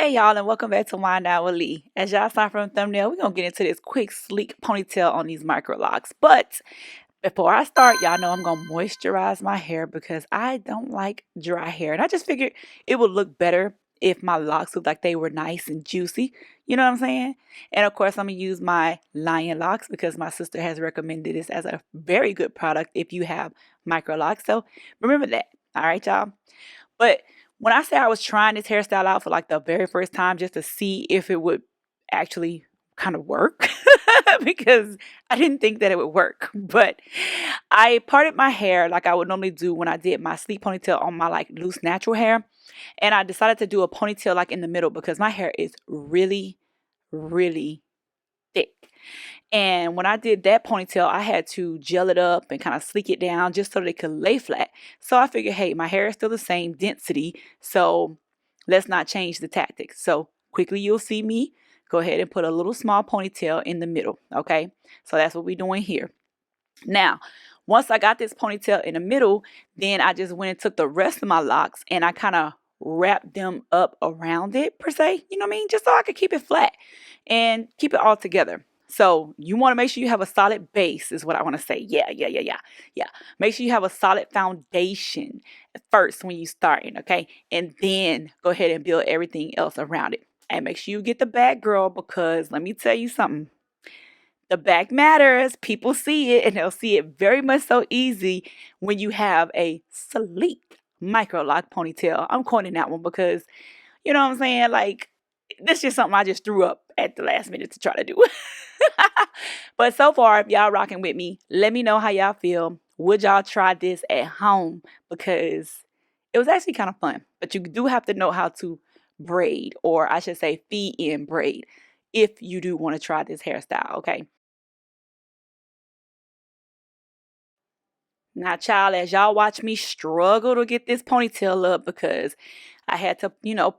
Hey y'all, and welcome back to Wind Out with Lee. As y'all saw from the thumbnail, we're gonna get into this quick sleek ponytail on these Microlocs. But before I start, y'all know I'm gonna moisturize my hair because I don't like dry hair. And I just figured it would look better if my locks looked like they were nice and juicy. You know what I'm saying? And of course, I'm gonna use my Lion Locks because my sister has recommended this as a very good product if you have Microlocs. So remember that. All right, y'all. But when I say I was trying this hairstyle out for like the very first time just to see if it would actually kind of work, because I didn't think that it would work. But I parted my hair like I would normally do when I did my sleek ponytail on my like loose natural hair. And I decided to do a ponytail like in the middle because my hair is really, really thick. And when I did that ponytail, I had to gel it up and kind of sleek it down just so that it could lay flat. So I figured, hey, my hair is still the same density, so let's not change the tactics. So quickly you'll see me go ahead and put a little small ponytail in the middle, okay? So that's what we're doing here. Now, once I got this ponytail in the middle, then I just went and took the rest of my locks and I kind of wrapped them up around it per se, you know what I mean? Just so I could keep it flat and keep it all together. So you want to make sure you have a solid base is what I want to say. Yeah. Make sure you have a solid foundation first when you starting, okay? And then go ahead and build everything else around it. And make sure you get the back, girl, because let me tell you something. The back matters. People see it and they'll see it very much so easy when you have a sleek micro lock ponytail. I'm coining that one because you know what I'm saying? Like, this is just something I just threw up at the last minute to try to do. But so far, if y'all rocking with me, let me know how y'all feel. Would y'all try this at home? Because it was actually kind of fun. But you do have to know how to braid, or I should say feed in braid, if you do want to try this hairstyle, okay? Now, child, as y'all watch me struggle to get this ponytail up because I had to,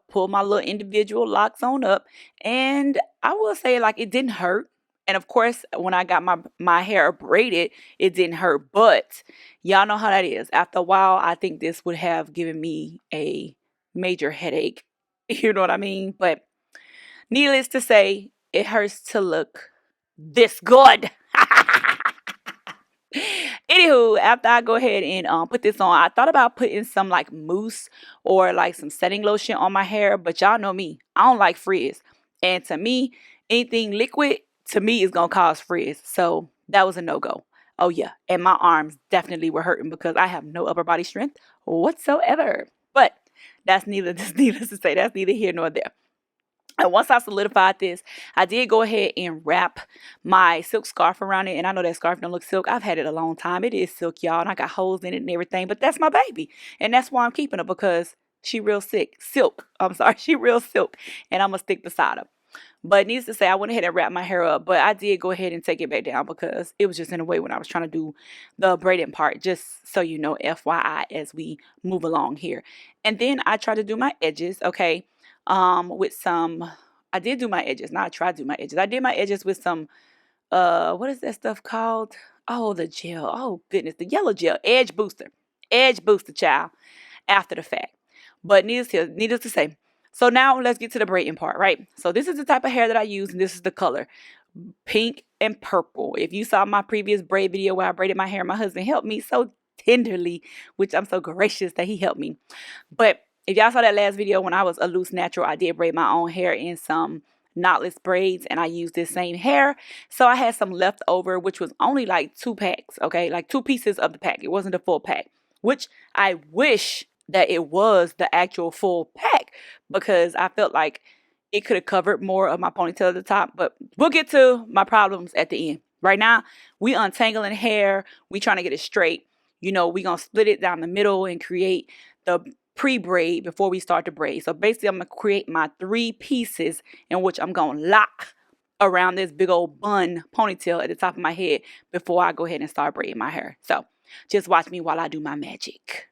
pull my little individual locks on up. And I will say, like, it didn't hurt. And of course, when I got my hair braided, it didn't hurt. But y'all know how that is. After a while, I think this would have given me a major headache. You know what I mean? But needless to say, it hurts to look this good. Anywho, after I go ahead and put this on, I thought about putting some like mousse or like some setting lotion on my hair, but y'all know me, I don't like frizz. And to me, anything liquid to me is gonna cause frizz. So that was a no-go. Oh yeah, and my arms definitely were hurting because I have no upper body strength whatsoever. But that's needless to say, that's neither here nor there. And once I solidified this, I did go ahead and wrap my silk scarf around it. And I know that scarf don't look silk. I've had it a long time. It is silk, y'all. And I got holes in it and everything. But that's my baby. And that's why I'm keeping her because she real sick. Silk. I'm sorry. She real silk. And I'm going to stick beside her. But needless to say, I went ahead and wrapped my hair up. But I did go ahead and take it back down because it was just in a way when I was trying to do the braiding part. Just so you know, FYI, as we move along here. And then I tried to do my edges, okay, with some, I did do my edges. Not I tried to do my edges. I did my edges with some, what is that stuff called? Oh, the gel. Oh, goodness. The yellow gel. Edge booster. Edge booster, child. After the fact. But needless to say, so now let's get to the braiding part, right? So this is the type of hair that I use, and this is the color, pink and purple. If you saw my previous braid video where I braided my hair, my husband helped me so tenderly, which I'm so gracious that he helped me. But if y'all saw that last video when I was a loose natural, I did braid my own hair in some knotless braids, and I used this same hair. So I had some left over, which was only like 2 packs, okay? Like 2 pieces of the pack. It wasn't a full pack, which I wish that it was the actual full pack because I felt like it could have covered more of my ponytail at the top. But we'll get to my problems at the end. Right now, we untangling hair. We trying to get it straight. We going to split it down the middle and create the pre-braid before we start to braid. So basically, I'm going to create my 3 pieces in which I'm going to lock around this big old bun ponytail at the top of my head before I go ahead and start braiding my hair. So just watch me while I do my magic.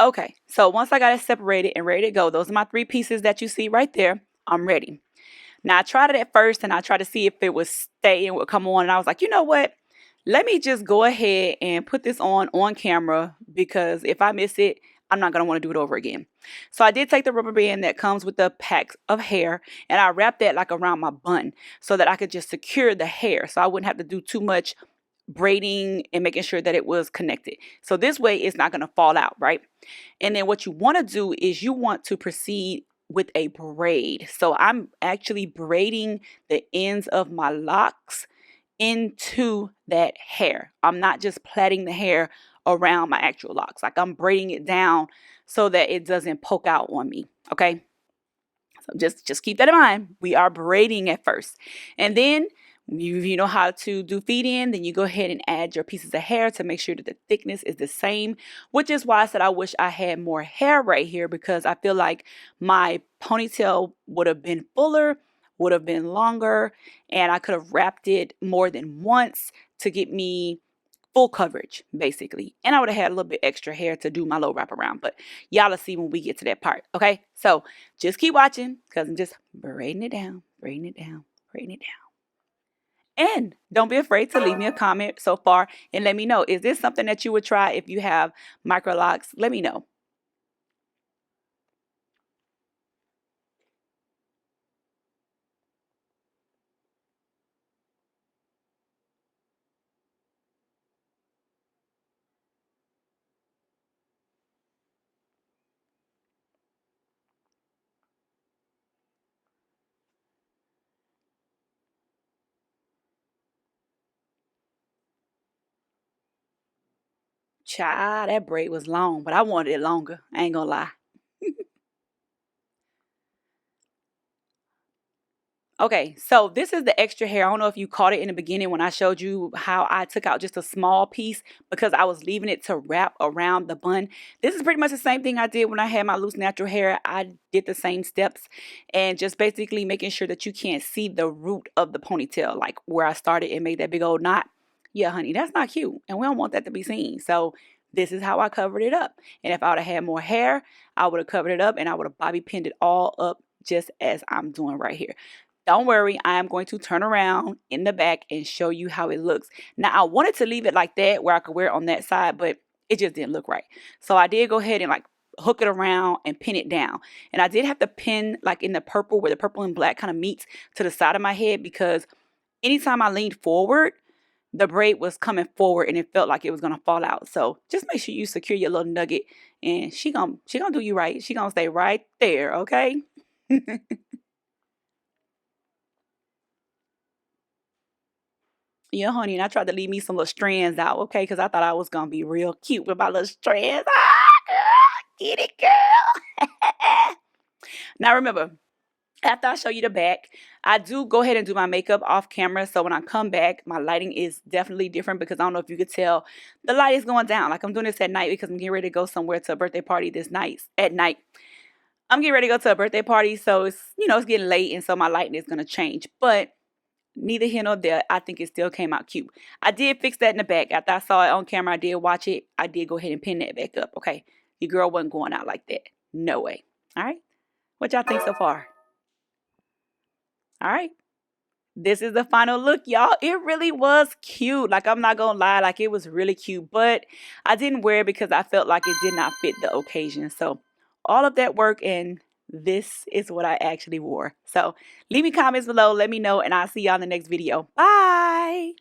Okay, so once I got it separated and ready to go, those are my 3 pieces that you see right there. I'm ready. Now I tried it at first and I tried to see if it would stay and would come on. And I was like, you know what? Let me just go ahead and put this on camera, because if I miss it, I'm not going to want to do it over again. So I did take the rubber band that comes with the pack of hair and I wrapped that like around my bun so that I could just secure the hair so I wouldn't have to do too much braiding and making sure that it was connected. So this way it's not going to fall out, right? And then what you want to do is you want to proceed with a braid. So I'm actually braiding the ends of my locks into that hair. I'm not just plaiting the hair around my actual locks. Like I'm braiding it down so that it doesn't poke out on me. Okay. So just keep that in mind. We are braiding at first. And then you know how to do feed in, then you go ahead and add your pieces of hair to make sure that the thickness is the same, which is why I said I wish I had more hair right here, because I feel like my ponytail would have been fuller, would have been longer, and I could have wrapped it more than once to get me full coverage, basically. And I would have had a little bit extra hair to do my little wraparound, but y'all will see when we get to that part, okay? So just keep watching, because I'm just braiding it down, braiding it down, braiding it down. And don't be afraid to leave me a comment so far and let me know, is this something that you would try if you have microlocks? Let me know. Child, that braid was long, but I wanted it longer. I ain't gonna lie. Okay, so this is the extra hair. I don't know if you caught it in the beginning when I showed you how I took out just a small piece because I was leaving it to wrap around the bun. This is pretty much the same thing I did when I had my loose natural hair. I did the same steps and just basically making sure that you can't see the root of the ponytail, like where I started and made that big old knot. Yeah, honey, that's not cute, and we don't want that to be seen. So this is how I covered it up. And if I would have had more hair, I would have covered it up and I would have bobby pinned it all up just as I'm doing right here. Don't worry, I am going to turn around in the back and show you how it looks. Now, I wanted to leave it like that where I could wear it on that side, but it just didn't look right. So I did go ahead and like hook it around and pin it down. And I did have to pin like in the purple where the purple and black kind of meets to the side of my head, because anytime I leaned forward, the braid was coming forward and it felt like it was gonna fall out. So just make sure you secure your little nugget, and she gonna do you right. She gonna stay right there, okay? Yeah, honey, and I tried to leave me some little strands out, okay? Because I thought I was gonna be real cute with my little strands. Ah, girl, get it, girl. Now remember, after I show you the back, I do go ahead and do my makeup off camera. So when I come back, my lighting is definitely different, because I don't know if you could tell, the light is going down. Like I'm doing this at night because I'm getting ready to go somewhere to a birthday party this night at night. I'm getting ready to go to a birthday party, so it's getting late, and so my lighting is gonna change. But neither here nor there, I think it still came out cute. I did fix that in the back. After I saw it on camera, I did watch it. I did go ahead and pin that back up. Okay, your girl wasn't going out like that. No way. All right. What y'all think so far? All right. This is the final look, y'all. It really was cute. Like, I'm not gonna lie, like it was really cute, but I didn't wear it because I felt like it did not fit the occasion. So all of that work, and this is what I actually wore. So leave me comments below, let me know, and I'll see y'all in the next video. Bye.